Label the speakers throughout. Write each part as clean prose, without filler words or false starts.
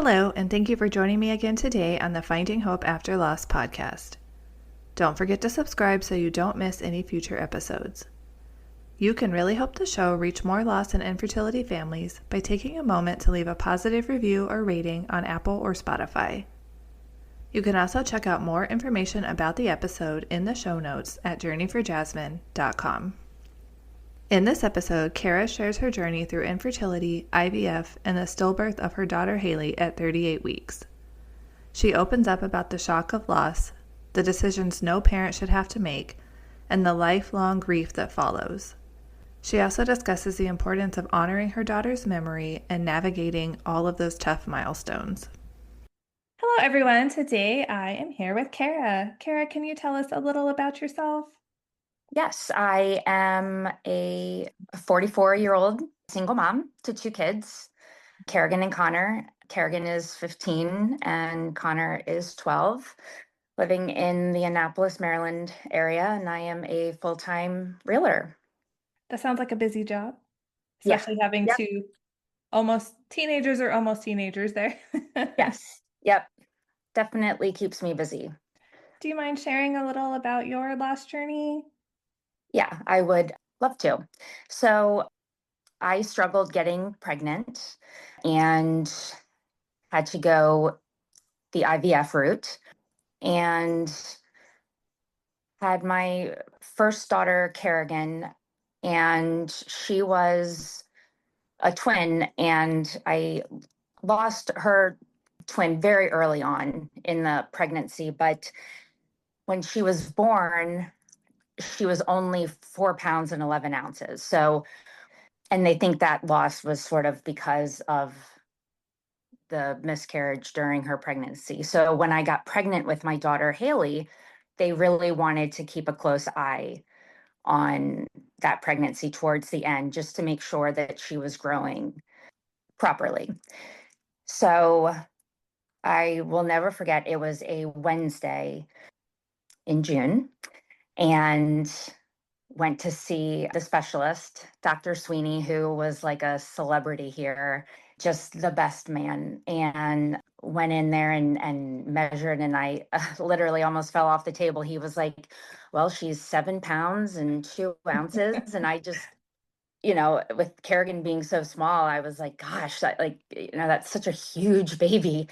Speaker 1: Hello, and thank you for joining me again today on the Finding Hope After Loss podcast. Don't forget to subscribe so you don't miss any future episodes. You can really help the show reach more loss and infertility families by taking a moment to leave a positive review or rating on Apple or Spotify. You can also check out more information about the episode in the show notes at journeyforjasmine.com. In this episode, Kara shares her journey through infertility, IVF, and the stillbirth of her daughter Haley at 38 weeks. She opens up about the shock of loss, the decisions no parent should have to make, and the lifelong grief that follows. She also discusses the importance of honoring her daughter's memory and navigating all of those tough milestones. Hello, everyone. Today I am here with Kara. Kara, can you tell us a little about yourself?
Speaker 2: Yes, I am a 44-year-old single mom to two kids, Kerrigan and Connor. Kerrigan is 15 and Connor is 12, living in the Annapolis, Maryland area, and I am a full-time realtor.
Speaker 1: That sounds like a busy job,
Speaker 2: Yeah.
Speaker 1: especially having
Speaker 2: Yep.
Speaker 1: two almost teenagers there.
Speaker 2: Yes. Yep. Definitely keeps me busy.
Speaker 1: Do you mind sharing a little about your loss journey?
Speaker 2: Yeah, I would love to. So I struggled getting pregnant and had to go the IVF route and had my first daughter, Kerrigan, and she was a twin, and I lost her twin very early on in the pregnancy. But when she was born, she was only 4 pounds and 11 ounces. So, and they think that loss was sort of because of the miscarriage during her pregnancy. So when I got pregnant with my daughter, Haley, they really wanted to keep a close eye on that pregnancy towards the end, just to make sure that she was growing properly. So I will never forget, it was a Wednesday in June, and went to see the specialist, Dr. Sweeney, who was like a celebrity here, just the best man, and went in there and measured, and I literally almost fell off the table. He was like, well, she's 7 pounds and 2 ounces. And I just, with Kerrigan being so small, I was like, gosh, that's such a huge baby.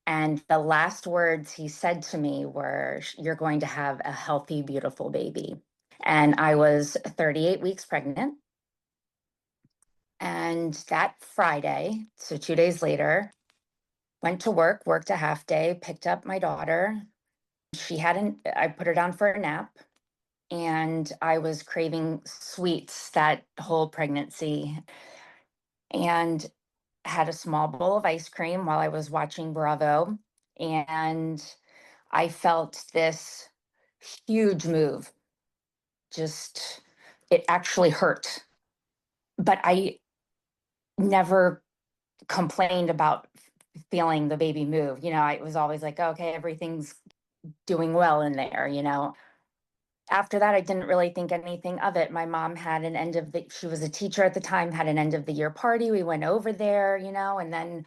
Speaker 2: And the last words he said to me were, you're going to have a healthy, beautiful baby. And I was 38 weeks pregnant. And that Friday, so 2 days later, went to work, worked a half day, picked up my daughter. I put her down for a nap, and I was craving sweets that whole pregnancy, and had a small bowl of ice cream while I was watching Bravo. And I felt this huge move. Just, it actually hurt. But I never complained about feeling the baby move. I was always like, okay, everything's doing well in there. After that, I didn't really think anything of it. My mom had she was a teacher at the time, had an end of the year party. We went over there, and then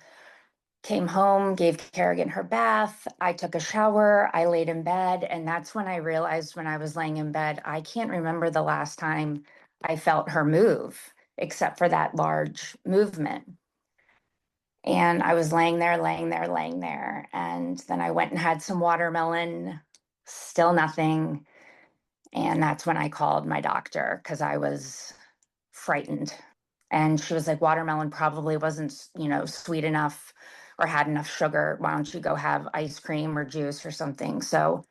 Speaker 2: came home, gave Kerrigan her bath. I took a shower. I laid in bed. And that's when I realized, when I was laying in bed, I can't remember the last time I felt her move, except for that large movement. And I was laying there, laying there, laying there. And then I went and had some watermelon, still nothing. And that's when I called my doctor, because I was frightened. And she was like, watermelon probably wasn't, sweet enough or had enough sugar. Why don't you go have ice cream or juice or something? So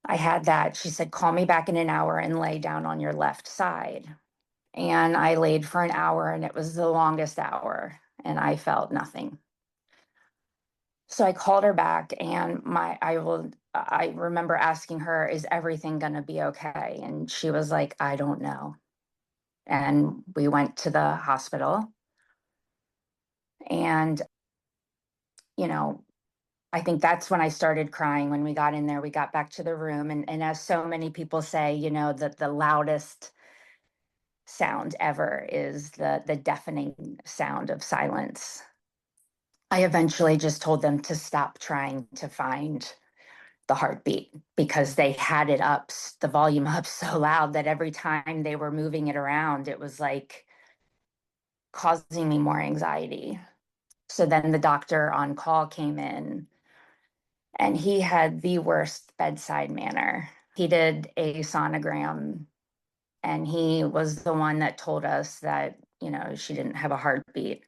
Speaker 2: I had that. She said, call me back in an hour and lay down on your left side. And I laid for an hour, and it was the longest hour, and I felt nothing. So I called her back, and I remember asking her, is everything going to be okay? And she was like, I don't know. And we went to the hospital, and, I think that's when I started crying. When we got in there, we got back to the room, and as so many people say, that the loudest sound ever is the deafening sound of silence. I eventually just told them to stop trying to find the heartbeat because they had it up, the volume up so loud that every time they were moving it around, it was like causing me more anxiety. So then the doctor on call came in and he had the worst bedside manner. He did a sonogram and he was the one that told us that, she didn't have a heartbeat.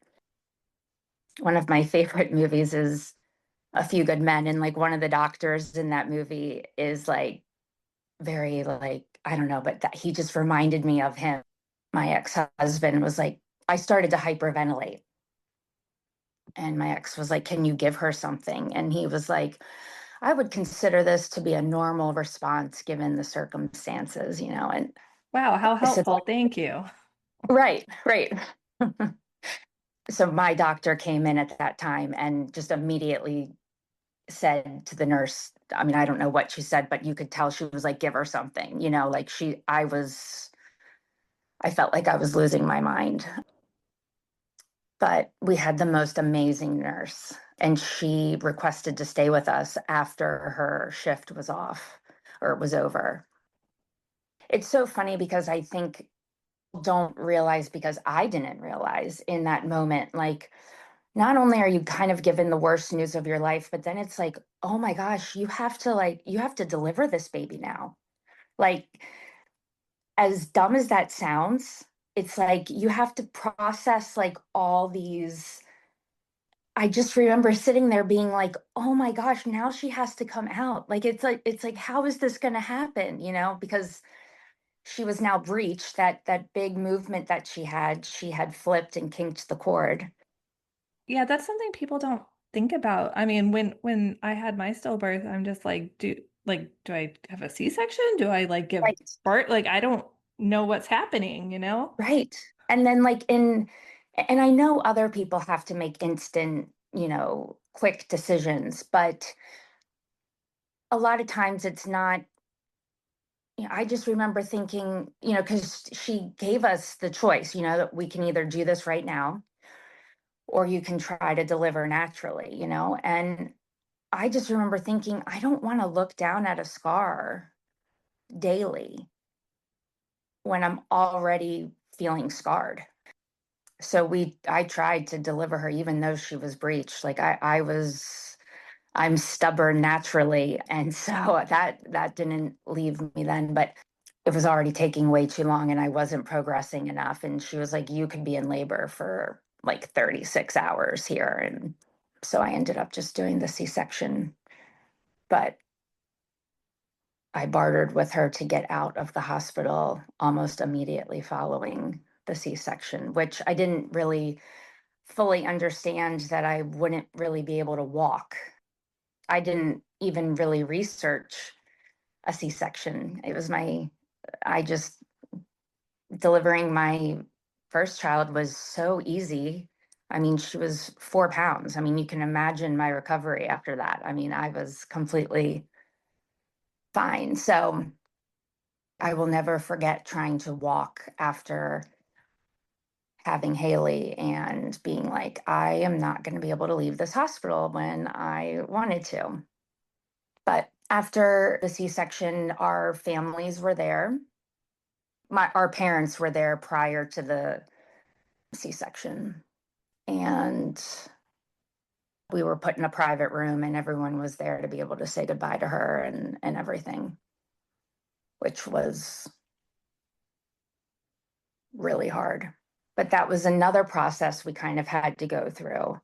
Speaker 2: One of my favorite movies is A Few Good Men, and like one of the doctors in that movie is like very like, I don't know, but that he just reminded me of him. My ex-husband was like, I started to hyperventilate. And my ex was like, can you give her something? And he was like, I would consider this to be a normal response given the circumstances, And
Speaker 1: Wow, how
Speaker 2: I said,
Speaker 1: helpful. Thank you.
Speaker 2: right, right. So my doctor came in at that time and just immediately said to the nurse, I mean, I don't know what she said, but you could tell she was like, give her something, like I felt like I was losing my mind. But we had the most amazing nurse, and she requested to stay with us after her shift was off or was over. It's so funny because I think don't realize, because I didn't realize in that moment, like, not only are you kind of given the worst news of your life, but then it's like, oh my gosh, you have to deliver this baby now. Like, as dumb as that sounds, it's like you have to process like all these. I just remember sitting there being like, oh my gosh, now she has to come out. Like it's like how is this going to happen, because she was now breached, that big movement that she had flipped and kinked the cord.
Speaker 1: Yeah, that's something people don't think about. I mean, when I had my stillbirth, I'm just like, do I have a C-section? Do I like give
Speaker 2: Right.
Speaker 1: birth? Like I don't know what's happening, you know?
Speaker 2: Right. And then and I know other people have to make instant, quick decisions, but a lot of times it's not. I just remember thinking, because she gave us the choice, that we can either do this right now or you can try to deliver naturally, And I just remember thinking, I don't want to look down at a scar daily when I'm already feeling scarred. So I tried to deliver her even though she was breached. Like I'm stubborn naturally. And so that didn't leave me then, but it was already taking way too long and I wasn't progressing enough. And she was like, you could be in labor for like 36 hours here. And so I ended up just doing the C-section. But I bartered with her to get out of the hospital almost immediately following the C-section, which I didn't really fully understand that I wouldn't really be able to walk. I didn't even really research a C-section. I just, delivering my first child was so easy. I mean, she was 4 pounds. I mean, you can imagine my recovery after that. I mean, I was completely fine. So I will never forget trying to walk after having Haley and being like, I am not going to be able to leave this hospital when I wanted to. But after the C-section, our families were there. Our parents were there prior to the C-section. And we were put in a private room and everyone was there to be able to say goodbye to her and everything, which was really hard. But that was another process we kind of had to go through,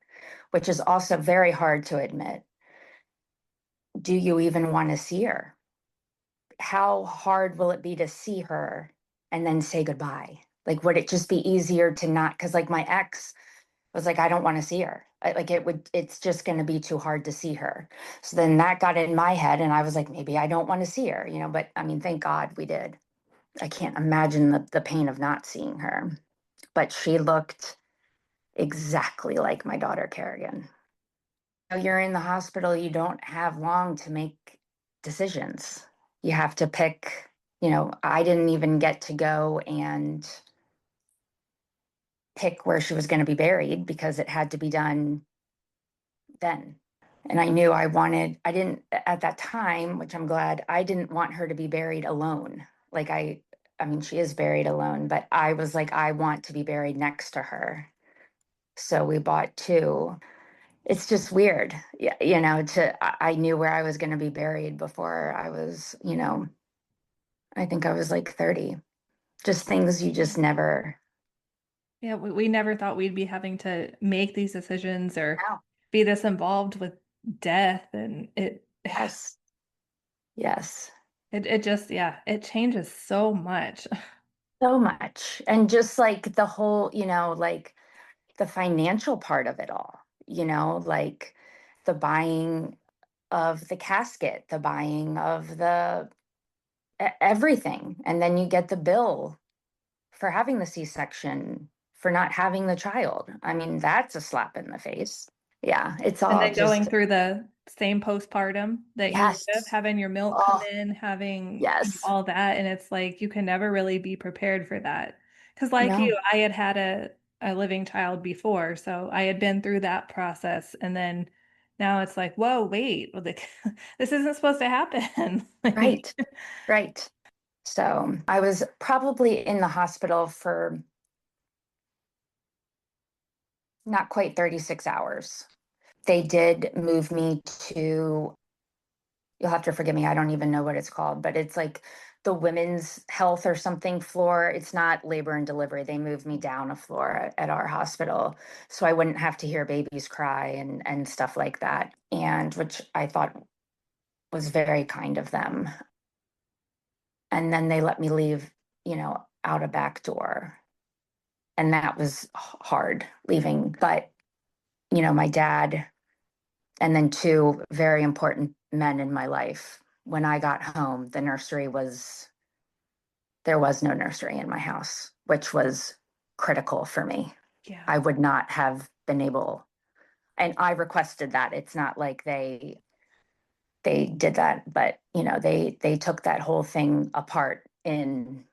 Speaker 2: which is also very hard to admit. Do you even want to see her? How hard will it be to see her and then say goodbye? Like, would it just be easier to not? Because, like, my ex was like, I don't want to see her. It's just going to be too hard to see her. So then that got in my head, and I was like, maybe I don't want to see her, But I mean, thank God we did. I can't imagine the pain of not seeing her. But she looked exactly like my daughter, Kerrigan. You're in the hospital, you don't have long to make decisions. You have to pick, I didn't even get to go and pick where she was going to be buried because it had to be done then. And I knew I didn't, at that time, which I'm glad, I didn't want her to be buried alone. Like I mean, she is buried alone, but I was like, I want to be buried next to her. So we bought two. It's just weird. Yeah, I knew where I was going to be buried before I was, I think I was like 30. Just things you just never
Speaker 1: Yeah, we never thought we'd be having to make these decisions or
Speaker 2: know.
Speaker 1: be this involved with death, and it
Speaker 2: Yes. Yes.
Speaker 1: it just, yeah, it changes so much.
Speaker 2: So much. And just like the whole, like the financial part of it all, like the buying of the casket, the buying of the everything. And then you get the bill for having the C-section, for not having the child. I mean, that's a slap in the face. Yeah, it's
Speaker 1: And
Speaker 2: all
Speaker 1: then going
Speaker 2: just,
Speaker 1: through the same postpartum that you live,
Speaker 2: yes.
Speaker 1: having your milk come
Speaker 2: Oh,
Speaker 1: in, having
Speaker 2: yes.
Speaker 1: all that. And it's like you can never really be prepared for that. Because, like
Speaker 2: No,
Speaker 1: you, I had had a living child before. So I had been through that process. And then now it's like, whoa, wait, well, this isn't supposed to happen. Like,
Speaker 2: right, right. So I was probably in the hospital for not quite 36 hours. They did move me to, you'll have to forgive me, I don't even know what it's called, but it's like the women's health or something floor. It's not labor and delivery. They moved me down a floor at our hospital so I wouldn't have to hear babies cry and stuff like that. And which I thought was very kind of them. And then they let me leave, out a back door. And that was hard leaving. But, my dad and then two very important men in my life. When I got home, there was no nursery in my house, which was critical for me.
Speaker 1: yeah.
Speaker 2: I would not have been able, and I requested that. It's not like they did that, but they took that whole thing apart in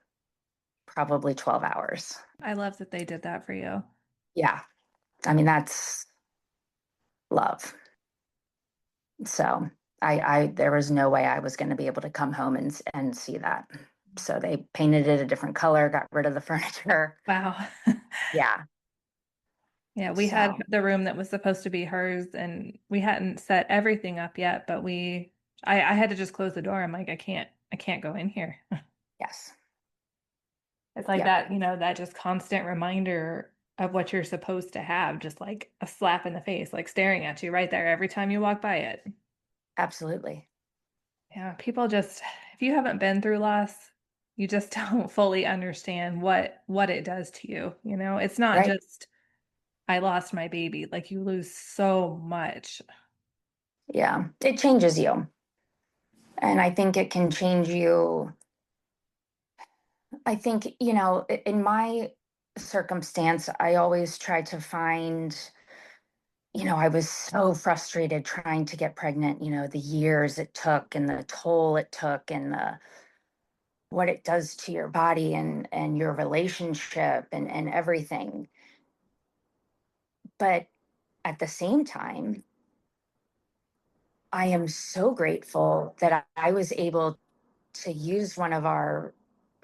Speaker 2: probably 12 hours.
Speaker 1: I love that they did that for you.
Speaker 2: Yeah. I mean, that's love. So there was no way I was going to be able to come home and see that. So they painted it a different color, got rid of the furniture.
Speaker 1: Wow.
Speaker 2: Yeah.
Speaker 1: Yeah, we had
Speaker 2: So
Speaker 1: the room that was supposed to be hers, and we hadn't set everything up yet, but I had to just close the door. I'm like, I can't go in here.
Speaker 2: yes.
Speaker 1: It's like
Speaker 2: Yep.
Speaker 1: that, that just constant reminder of what you're supposed to have, just like a slap in the face, like staring at you right there every time you walk by it.
Speaker 2: Absolutely.
Speaker 1: Yeah, people just, if you haven't been through loss, you just don't fully understand what it does to you. It's not
Speaker 2: Right.
Speaker 1: just I lost my baby, like you lose so much.
Speaker 2: Yeah. It changes you. And I think it can change you. I think, in my circumstance, I always try to find, I was so frustrated trying to get pregnant, the years it took and the toll it took and the what it does to your body and your relationship and everything. But at the same time, I am so grateful that I was able to use one of our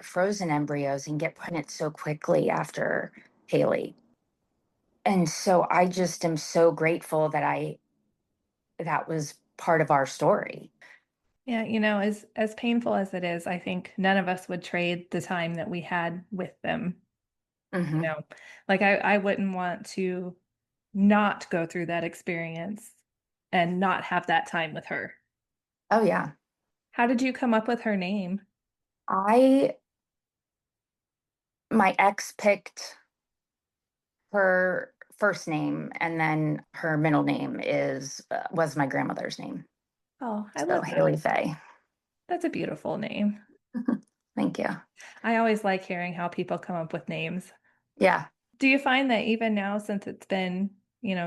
Speaker 2: frozen embryos and get pregnant so quickly after Haley. And so I just am so grateful that was part of our story.
Speaker 1: Yeah, as painful as it is, I think none of us would trade the time that we had with them. You
Speaker 2: Hmm.
Speaker 1: know, like I wouldn't want to not go through that experience and not have that time with her.
Speaker 2: Oh yeah.
Speaker 1: How did you come up with her name?
Speaker 2: I my ex picked her first name and then her middle name is was my grandmother's name.
Speaker 1: Oh, I
Speaker 2: So
Speaker 1: love that.
Speaker 2: Haley Faye.
Speaker 1: That's a beautiful name.
Speaker 2: Thank you.
Speaker 1: I always like hearing how people come up with names.
Speaker 2: Yeah,
Speaker 1: Do you find that even now, since it's been,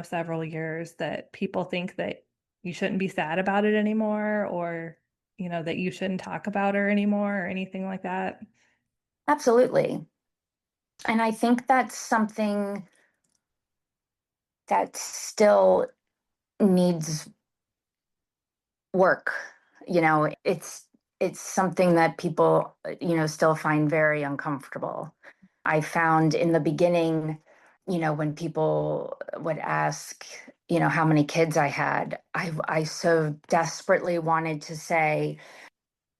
Speaker 1: several years, that people think that you shouldn't be sad about it anymore, or, that you shouldn't talk about her anymore or anything like that?
Speaker 2: absolutely. And I think that's something that's still needs work. It's something that people, still find very uncomfortable. I found in the beginning, when people would ask, how many kids I had, I so desperately wanted to say,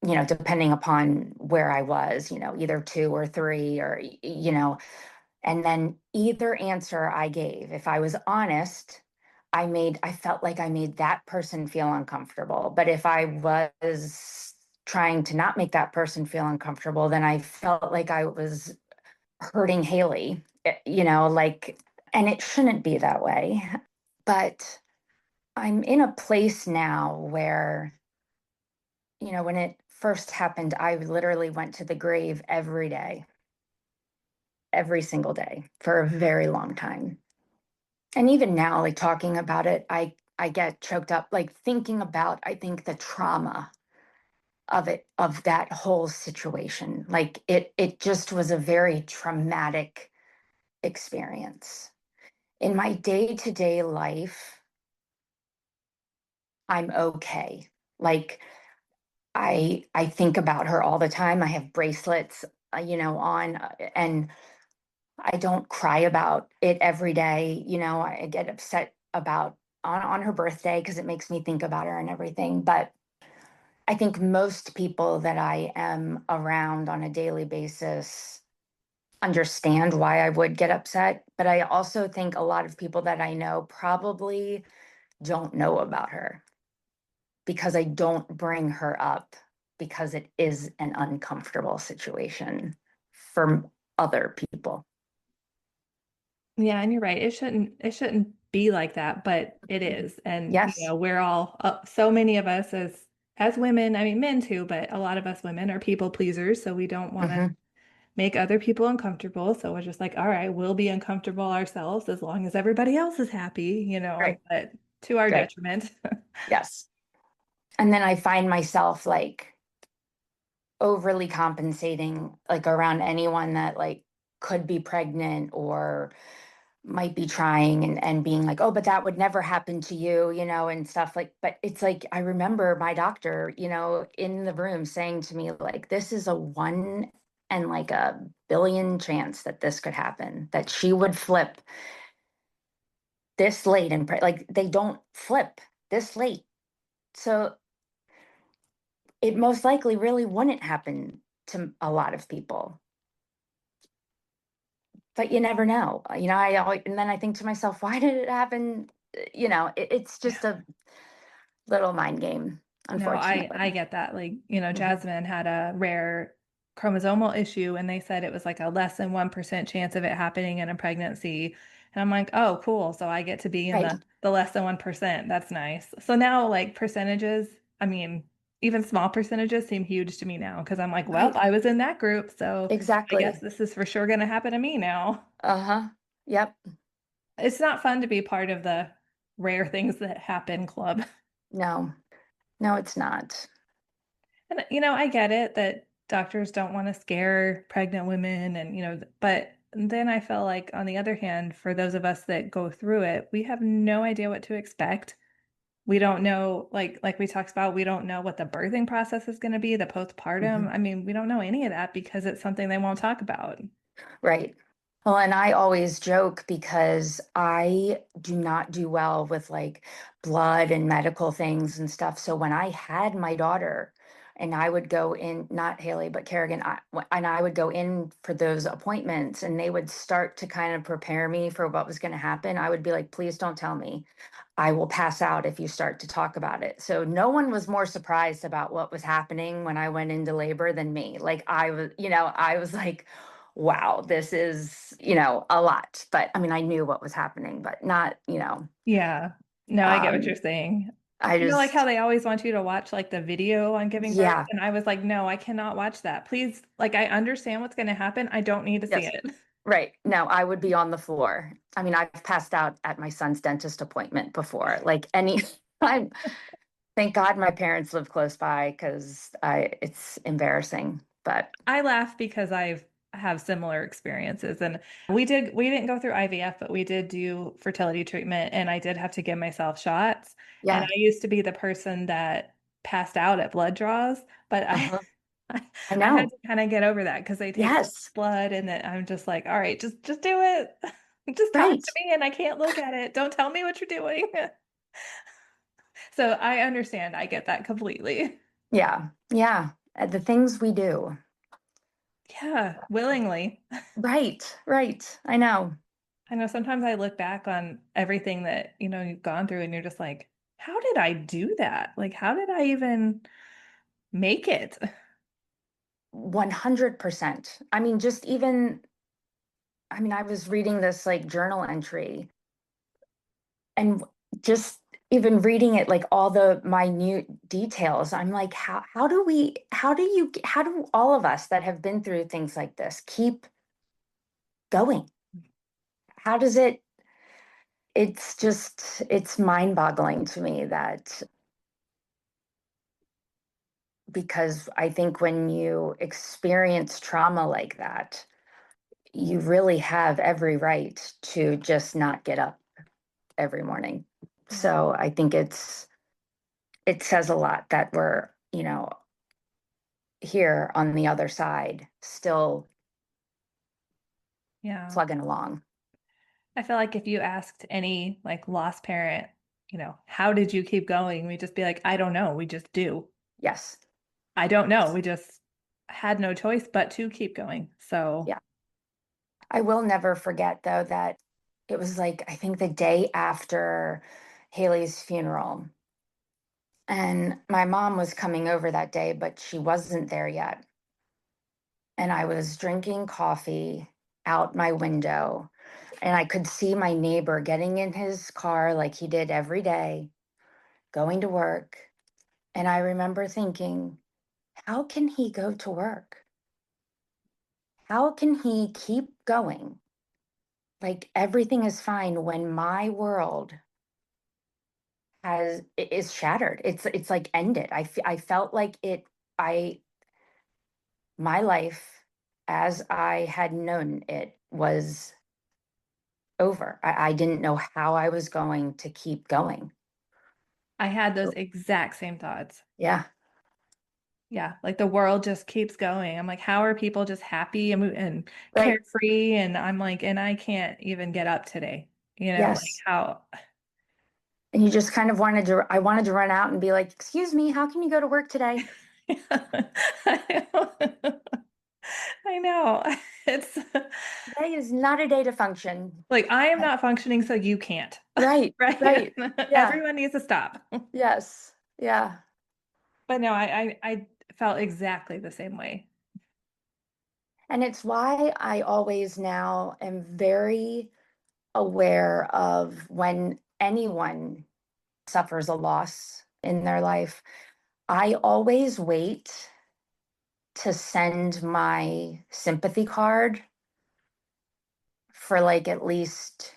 Speaker 2: depending upon where I was, either two or three or, and then either answer I gave, if I was honest, I felt like I made that person feel uncomfortable. But if I was trying to not make that person feel uncomfortable, then I felt like I was hurting Haley, like, and it shouldn't be that way. But I'm in a place now where, when it first happened, I literally went to the grave every day, every single day for a very long time. And even now, like talking about it, I get choked up, like thinking about, I think, the trauma of it, of that whole situation. Like it just was a very traumatic experience. In my day-to-day life, I'm okay. Like I think about her all the time. I have bracelets, on, and I don't cry about it every day. I get upset about on her birthday because it makes me think about her and everything. But I think most people that I am around on a daily basis understand why I would get upset. But I also think a lot of people that I know probably don't know about her because I don't bring her up because it is an uncomfortable situation for other people.
Speaker 1: Yeah, and you're right. It shouldn't be like that, but it is. And
Speaker 2: Yes.
Speaker 1: we're all so many of us as women, I mean men too, but a lot of us women are people pleasers, so we don't want to
Speaker 2: Hmm.
Speaker 1: make other people uncomfortable. So we're just like, all right, we'll be uncomfortable ourselves as long as everybody else is happy,
Speaker 2: Right.
Speaker 1: but to our
Speaker 2: Right.
Speaker 1: detriment.
Speaker 2: Yes. And then I find myself like overly compensating, like around anyone that like could be pregnant or might be trying, and being like, oh, but that would never happen to you, and stuff like, but it's like, I remember my doctor, in the room saying to me, like, this is a one and like a billion chance that this could happen, that she would flip this late and like they don't flip this late. So it most likely really wouldn't happen to a lot of people, but you never know. I always, and then I think to myself, why did it happen? It's just a little mind game,
Speaker 1: No, I
Speaker 2: unfortunately.
Speaker 1: get that. Like,
Speaker 2: Hmm.
Speaker 1: Jasmine had a rare chromosomal issue and they said it was like a less than 1% chance of it happening in a pregnancy. And I'm like, oh, cool. So I get to be in
Speaker 2: Right,
Speaker 1: the less than 1%. That's nice. So now like percentages, I mean, even small percentages seem huge to me now because I'm like, well,
Speaker 2: right,
Speaker 1: I was in that group, so I guess
Speaker 2: exactly.
Speaker 1: this is for sure going to happen to me now.
Speaker 2: Uh-huh. Yep.
Speaker 1: It's not fun to be part of the rare things that happen club.
Speaker 2: No, no, it's not.
Speaker 1: And I get it that doctors don't want to scare pregnant women and but then I feel like on the other hand, for those of us that go through it, we have no idea what to expect. We don't know, like we talked about, we don't know what the birthing process is going to be, the postpartum.
Speaker 2: Hmm.
Speaker 1: I mean, we don't know any of that because it's something they won't talk about.
Speaker 2: Right. Well, and I always joke because I do not do well with like blood and medical things and stuff. So when I had my daughter and I would go in, not Haley, but Kerrigan, and I would go in for those appointments and they would start to kind of prepare me for what was going to happen, I would be like, please don't tell me. I will pass out if you start to talk about it. So no one was more surprised about what was happening when I went into labor than me. Like I was like, wow, this is, a lot. But I mean, I knew what was happening, but not,
Speaker 1: Yeah. No, I get what you're
Speaker 2: um,
Speaker 1: saying.
Speaker 2: I
Speaker 1: Like how
Speaker 2: just,
Speaker 1: they always want you to watch like the video on giving birth.
Speaker 2: yeah,
Speaker 1: And I was like, no, I cannot watch that. Please, like I understand what's going to happen. I don't need to see
Speaker 2: yes,
Speaker 1: it.
Speaker 2: right. No, I would be on the floor. I mean, I've passed out at my son's dentist appointment before, like any, I'm, thank God my parents live close by because it's embarrassing, but
Speaker 1: I laugh because I've have similar experiences. And we didn't go through IVF, but we did do fertility treatment and I did have to give myself shots. And
Speaker 2: Yeah.
Speaker 1: I used to be the person that passed out at blood draws, but
Speaker 2: Uh-huh. I
Speaker 1: I had
Speaker 2: know.
Speaker 1: to kind of get over that because they take
Speaker 2: Yes.
Speaker 1: blood and then I'm just like, all right, just do it. Just talk
Speaker 2: Right.
Speaker 1: to me and I can't look at it. Don't tell me what you're doing. So I understand. I get that completely.
Speaker 2: Yeah. Yeah. The things we do.
Speaker 1: Yeah, willingly.
Speaker 2: Right. Right. I know.
Speaker 1: I know sometimes I look back on everything that, you've gone through and you're just like, how did I do that? Like, how did I even make it?
Speaker 2: 100%. I mean, just even, I mean, I was reading this like journal entry and just even reading it, like all the minute details, I'm like, how do all of us that have been through things like this keep going? How does it's mind boggling to me that because I think when you experience trauma like that, you really have every right to just not get up every morning.
Speaker 1: Yeah.
Speaker 2: So I think it says a lot that we're, here on the other side, still
Speaker 1: Yeah.
Speaker 2: plugging along.
Speaker 1: I feel like if you asked any like lost parent, how did you keep going? We'd just be like, I don't know. We just do.
Speaker 2: Yes.
Speaker 1: I don't know. We just had no choice but to keep going. So,
Speaker 2: Yeah. I will never forget though that it was like I think the day after Haley's funeral. And my mom was coming over that day, but she wasn't there yet. And I was drinking coffee out my window, and I could see my neighbor getting in his car like he did every day, going to work. And I remember thinking, how can he go to work? How can he keep going? Like everything is fine when my world is shattered. It's like ended. I felt like I my life as I had known it was over. I didn't know how I was going to keep going.
Speaker 1: I had those exact same thoughts.
Speaker 2: Yeah.
Speaker 1: Yeah, like the world just keeps going. I'm like, how are people just happy and
Speaker 2: Right.
Speaker 1: carefree? And I'm like, and I can't even get up today. Like
Speaker 2: Yes.
Speaker 1: how
Speaker 2: And you just kind of I wanted to run out and be like, excuse me, how can you go to work today?
Speaker 1: I know. It's
Speaker 2: Today is not a day to function.
Speaker 1: like I am not functioning, so you can't.
Speaker 2: Right.
Speaker 1: Right?
Speaker 2: Right. Yeah.
Speaker 1: Everyone needs to stop.
Speaker 2: Yes. Yeah.
Speaker 1: But no, I felt exactly the same way.
Speaker 2: And it's why I always now am very aware of when anyone suffers a loss in their life. I always wait to send my sympathy card for like at least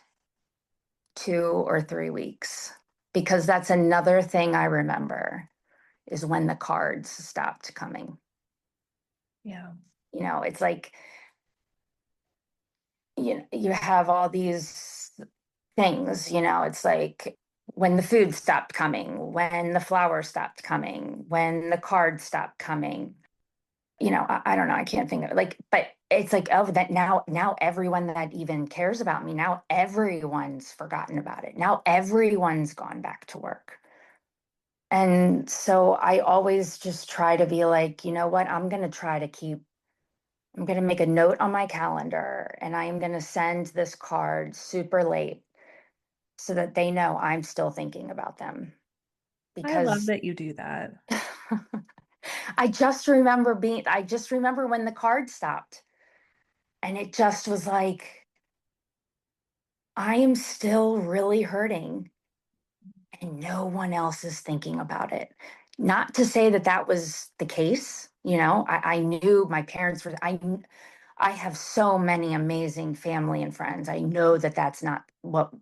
Speaker 2: 2 or 3 weeks because that's another thing I remember is when the cards stopped coming.
Speaker 1: Yeah.
Speaker 2: It's like you have all these things, it's like when the food stopped coming, when the flowers stopped coming, when the cards stopped coming. I don't know, I can't think of it. Like, but it's like, oh, that now everyone that even cares about me, now everyone's forgotten about it. Now everyone's gone back to work. And so I always just try to be like, you know what, I'm going to make a note on my calendar and I am going to send this card super late so that they know I'm still thinking about them.
Speaker 1: I love
Speaker 2: Because
Speaker 1: that you do that.
Speaker 2: I just remember when the card stopped and it just was like, I am still really hurting and no one else is thinking about it. Not to say that that was the case. I knew my parents were, I have so many amazing family and friends. I know that that's not what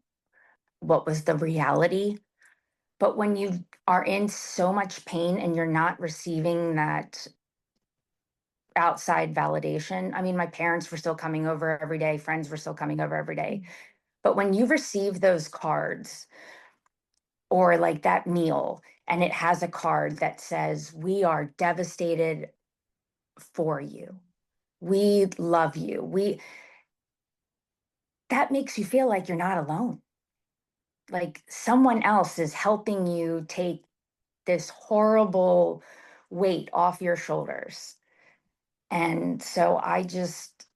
Speaker 2: was the reality. But when you are in so much pain and you're not receiving that outside validation. I mean, my parents were still coming over every day, friends were still coming over every day. But when you receive those cards or like that meal, and it has a card that says, "We are devastated for you. We love you." That makes you feel like you're not alone. Like someone else is helping you take this horrible weight off your shoulders. And so I just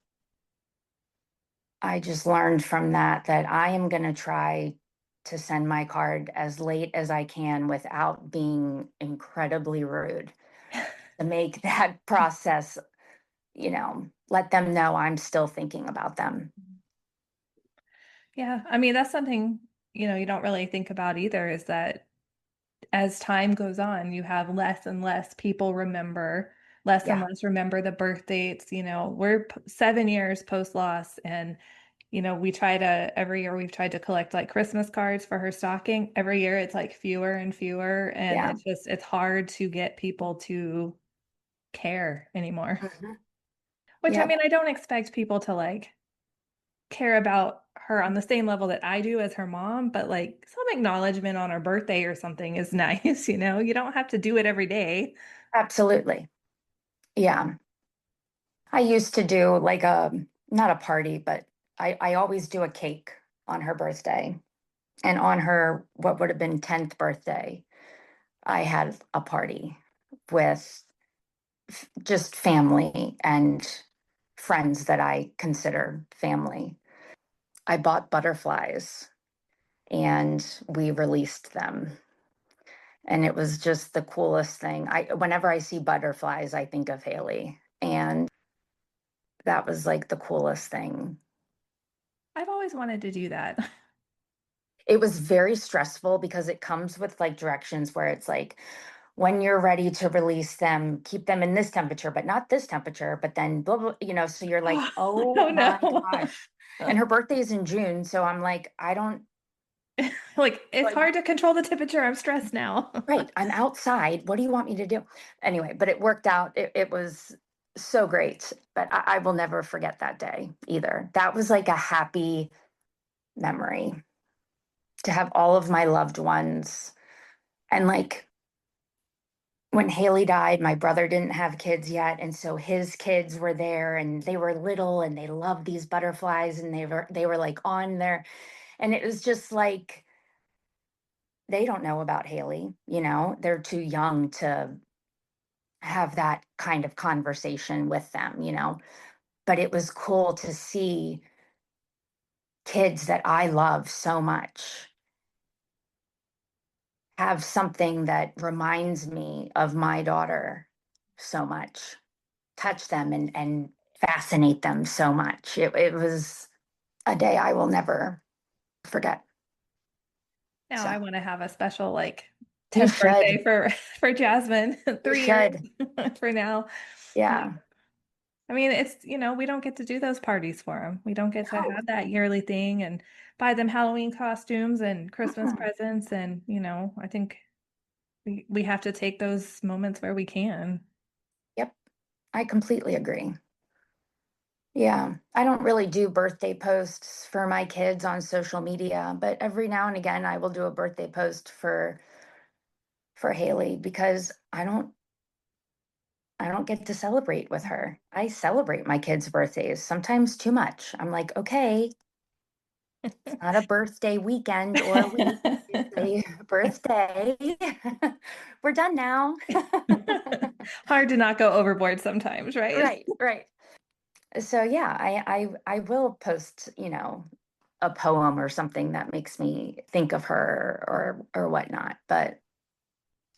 Speaker 2: learned from that I am going to try to send my card as late as I can without being incredibly rude, to make that process, let them know I'm still thinking about them.
Speaker 1: Yeah, I mean, that's something, you don't really think about either, is that as time goes on, you have less and less people remember, less and
Speaker 2: Yeah.
Speaker 1: less remember the birth dates. We're 7 years post loss, and every year we've tried to collect like Christmas cards for her stocking. Every year it's like fewer and fewer, and
Speaker 2: Yeah.
Speaker 1: it's hard to get people to care anymore.
Speaker 2: Mhm.
Speaker 1: Which, I
Speaker 2: Yep.
Speaker 1: mean, I don't expect people to like care about her on the same level that I do as her mom, but like some acknowledgement on her birthday or something is nice, You don't have to do it every day.
Speaker 2: Absolutely. Yeah. I used to do like not a party, but I always do a cake on her birthday. And on her, what would have been 10th birthday, I had a party with just family and friends that I consider family. I bought butterflies and we released them. And it was just the coolest thing. Whenever I see butterflies, I think of Haley. And that was like the coolest thing.
Speaker 1: I've always wanted to do that.
Speaker 2: It was very stressful because it comes with like directions where it's like, when you're ready to release them, keep them in this temperature, but not this temperature, but then blah, blah, so you're like, oh
Speaker 1: Oh
Speaker 2: my
Speaker 1: no.
Speaker 2: gosh. And her birthday is in June. So I'm like, I don't
Speaker 1: Like it's
Speaker 2: like,
Speaker 1: hard to control the temperature. I'm stressed now.
Speaker 2: right. I'm outside. What do you want me to do? Anyway, but it worked out. It was so great. But I will never forget that day either. That was like a happy memory to have all of my loved ones. And like when Haley died, my brother didn't have kids yet, and so his kids were there, and they were little, and they loved these butterflies, and they were like on there, and it was just like they don't know about Haley, they're too young to have that kind of conversation with them. But it was cool to see kids that I love so much have something that reminds me of my daughter so much, touch them and fascinate them so much. It was a day I will never forget.
Speaker 1: Now
Speaker 2: So
Speaker 1: I want to have a special like
Speaker 2: you
Speaker 1: 10th
Speaker 2: should.
Speaker 1: birthday for for Jasmine.
Speaker 2: You
Speaker 1: 3 years
Speaker 2: should.
Speaker 1: for now. Yeah.
Speaker 2: Yeah.
Speaker 1: I mean, we don't get to do those parties for them. We don't get to
Speaker 2: No.
Speaker 1: have that yearly thing and buy them Halloween costumes and Christmas
Speaker 2: Mm-mm.
Speaker 1: presents. And, I think we have to take those moments where we can.
Speaker 2: Yep. I completely agree. Yeah. I don't really do birthday posts for my kids on social media, but every now and again I will do a birthday post for Haley because I don't get to celebrate with her. I celebrate my kids' birthdays, sometimes too much. I'm like, okay, it's not a birthday weekend or a week. It's a birthday. We're done now.
Speaker 1: Hard to not go overboard sometimes, right?
Speaker 2: Right, right. So yeah, I will post, a poem or something that makes me think of her or whatnot. But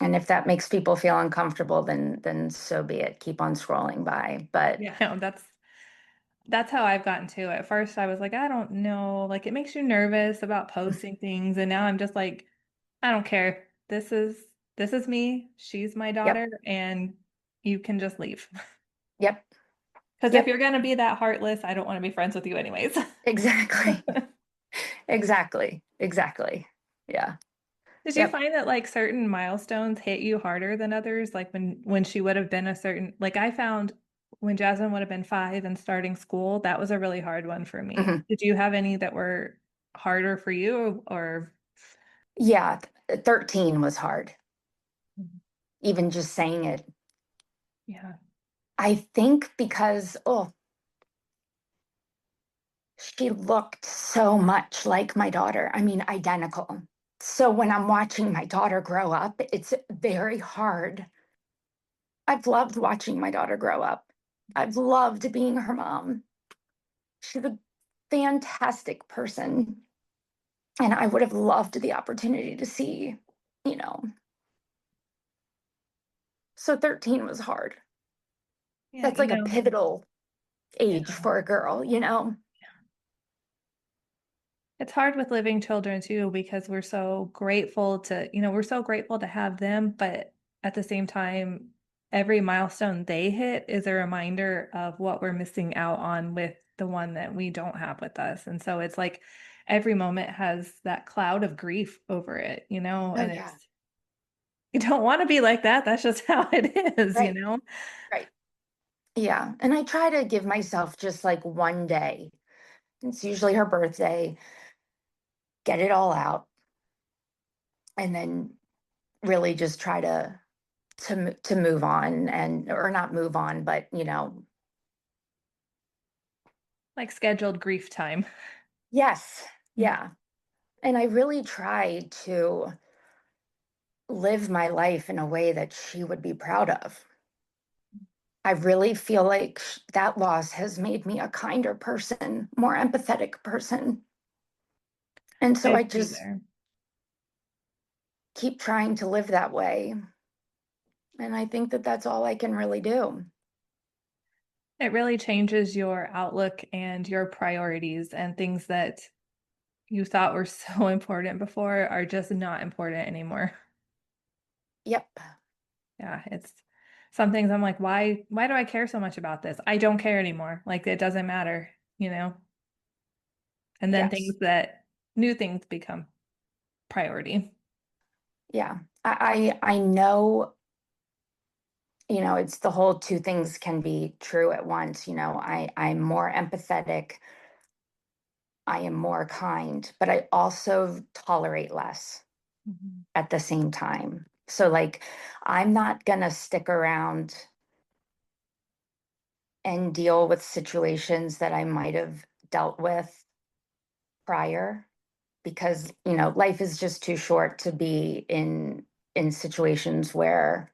Speaker 2: and if that makes people feel uncomfortable, then so be it. Keep on scrolling by. But
Speaker 1: Yeah, no, that's how I've gotten to. At first, I was like, I don't know, like it makes you nervous about posting things, and now I'm just like, I don't care. This is me. She's my
Speaker 2: yep,
Speaker 1: daughter, and you can just leave.
Speaker 2: yep,
Speaker 1: Because if
Speaker 2: yep,
Speaker 1: you're gonna be that heartless, I don't want to be friends with you anyways.
Speaker 2: exactly. Exactly. Exactly. Yeah.
Speaker 1: Did you
Speaker 2: Yep.
Speaker 1: find that like certain milestones hit you harder than others? Like when she would have been a certain, like I found when Jasmine would have been 5 and starting school, that was a really hard one for me.
Speaker 2: Mhm.
Speaker 1: Did you have any that were harder for you or?
Speaker 2: Yeah, 13 was hard,
Speaker 1: Mhm.
Speaker 2: even just saying it.
Speaker 1: Yeah.
Speaker 2: I think because, oh, she looked so much like my daughter. I mean, identical. So when I'm watching my daughter grow up, it's very hard. I've loved watching my daughter grow up. I've loved being her mom. She's a fantastic person. And I would have loved the opportunity to see, you know. So 13 was hard.
Speaker 1: Yeah,
Speaker 2: That's like a pivotal age
Speaker 1: yeah.
Speaker 2: for a girl, you know?
Speaker 1: It's hard with living children too because we're so grateful to have them, but at the same time, every milestone they hit is a reminder of what we're missing out on with the one that we don't have with us. And so it's like every moment has that cloud of grief over it,
Speaker 2: Oh,
Speaker 1: and
Speaker 2: yeah.
Speaker 1: you don't want to be like that. That's just how it is.
Speaker 2: Right. Right. Yeah. And I try to give myself just like one day. It's usually her birthday, get it all out, and then really just try to move on and or not move on, but
Speaker 1: Like scheduled grief time.
Speaker 2: yes.
Speaker 1: Yeah.
Speaker 2: Yeah. And I really try to live my life in a way that she would be proud of. I really feel like that loss has made me a kinder person, more empathetic person. And so
Speaker 1: I
Speaker 2: I
Speaker 1: see
Speaker 2: just
Speaker 1: there.
Speaker 2: keep trying to live that way. And I think that that's all I can really do.
Speaker 1: It really changes your outlook and your priorities, and things that you thought were so important before are just not important anymore.
Speaker 2: Yep.
Speaker 1: Yeah, it's some things I'm like, why do I care so much about this? I don't care anymore. Like it doesn't matter. And then
Speaker 2: Yes.
Speaker 1: new things become priority.
Speaker 2: Yeah. I know, it's the whole two things can be true at once. I'm more empathetic, I am more kind, but I also tolerate less
Speaker 1: Mhm.
Speaker 2: at the same time. So like I'm not gonna stick around and deal with situations that I might have dealt with prior because, life is just too short to be in situations where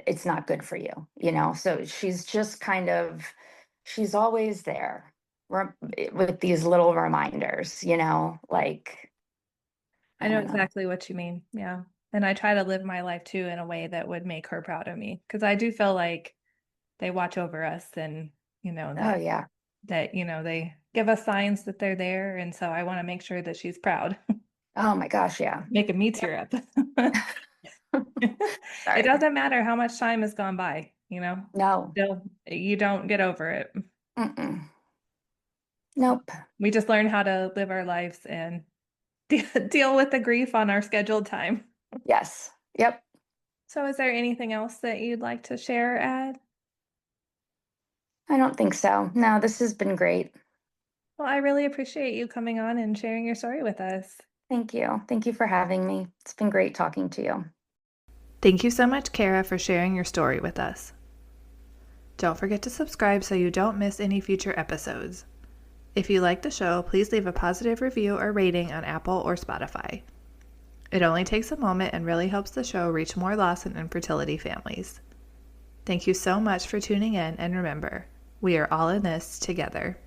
Speaker 2: it's not good for you. So she's just she's always there with these little reminders, like
Speaker 1: I
Speaker 2: I
Speaker 1: know
Speaker 2: don't know.
Speaker 1: exactly what you mean. Yeah. And I try to live my life too in a way that would make her proud of me because I do feel like they watch over us, and you know
Speaker 2: Oh
Speaker 1: that
Speaker 2: yeah.
Speaker 1: they give us signs that they're there, and so I want to make sure that she's proud.
Speaker 2: Oh my gosh, yeah.
Speaker 1: Making me
Speaker 2: Yep.
Speaker 1: tear up. It
Speaker 2: Sorry.
Speaker 1: doesn't matter how much time has gone by.
Speaker 2: No.
Speaker 1: Still, you don't get over it.
Speaker 2: Mm-mm.
Speaker 1: So
Speaker 2: Nope.
Speaker 1: we just learn how to live our lives and deal with the grief on our scheduled time.
Speaker 2: Yes. Yep.
Speaker 1: So is there anything else that you'd like to share, Ed?
Speaker 2: I don't think so. No, this has been great.
Speaker 1: Well, I really appreciate you coming on and sharing your story with us.
Speaker 2: Thank you. Thank you for having me. It's been great talking to you.
Speaker 1: Thank you so much, Kara, for sharing your story with us. Don't forget to subscribe so you don't miss any future episodes. If you like the show, please leave a positive review or rating on Apple or Spotify. It only takes a moment and really helps the show reach more loss and infertility families. Thank you so much for tuning in, and remember, we are all in this together.